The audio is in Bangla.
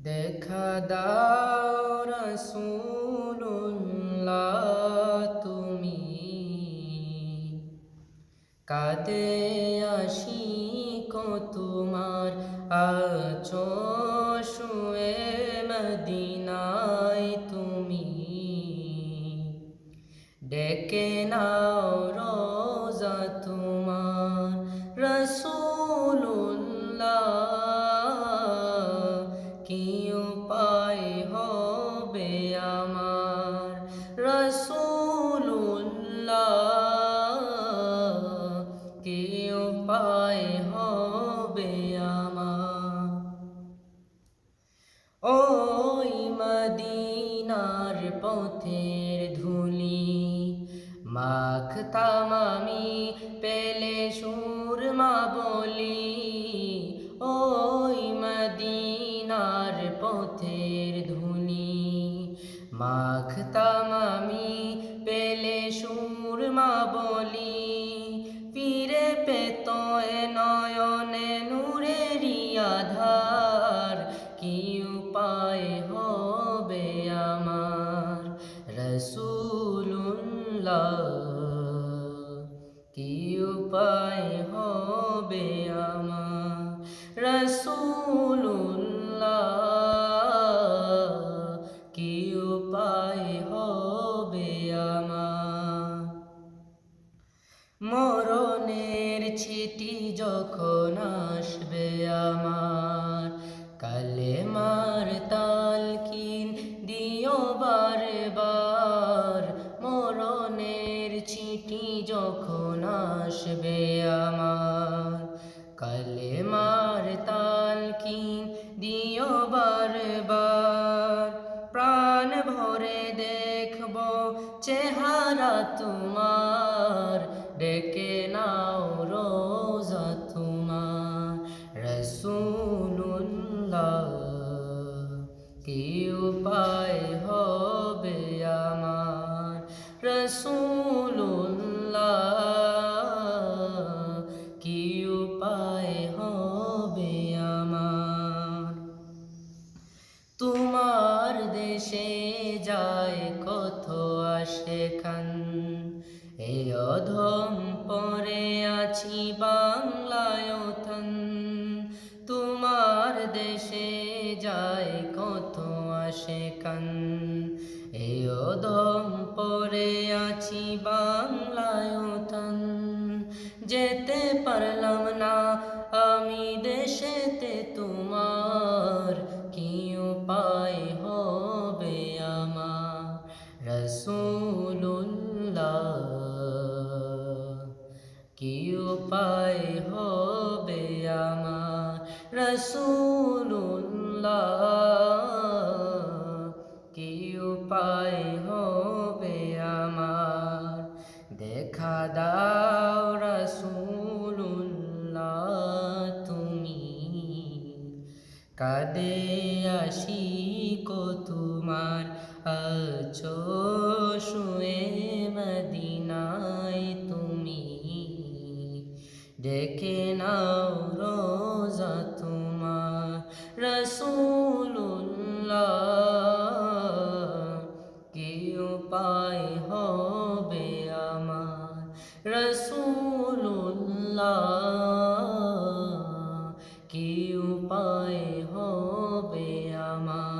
দেখা দাও রাসূলুল্লাহ তুমি, কাঁদে আশিক তোমার আছো শুয়ে মদিনায় তুমি, ডেকে নাও রোজা তোমার রাসূলুল্লাহ, কি উপায় হবে আমার রাসূলুল্লাহ, কি উপায় হবে আমার। ওই মদিনার পথের ধুলি মাখতাম আমি, পেলে সুরমা বলি। ওই মদিনার পথের ধুলি মাখতাম আমি, পেলে সুরমা বলি। ফিরে পেত এ নয়নে নূরেরি আধার, কি উপায় হবে আমার রাসূলুল্লাহ, কি উপায় হবে আমার রাসূলুল্লাহ, কি উপায় হবে আমার। মরণের চিঠি যখন আসবে আমার, কালেমার তালকিন দিও বারে বার। মরণের চিঠি যখন আসবে আমার, কালেমার তালকিন দিও বারে বার। প্রাণ ভরে দেখব চেহারা তোমার, ডেকে নাও রোজা তোমার রাসূলুল্লাহ, কি উপায় হবে আমার রাসূলুল্লাহ, কি উপায় হবে আমার। তোমার দেশে যায় কত আশেখান, এই অধম পরে আছি বাংলায় থান। তোমার দেশে যায় কত আশেখান, এই অধম পরে আছি বাংলায় থান। যেতে পারলাম না আমি দেশেতে তোমার, কি উপায় হবে আমার রাসূলুল্লাহ, কি উপায় হবে আমার রাসূলুল্লাহ, কি উপায় হবে আমার। দেখা দাও রাসূলুল্লাহ তুমি, কাঁদে আশিক তোমার আছো শুয়ে মদিনায় তুমি, ডেকে নাও রোজা তোমার রাসূলুল্লাহ, কি উপায় হবে আমার রাসূলুল্লাহ, কি উপায় হবে আমার।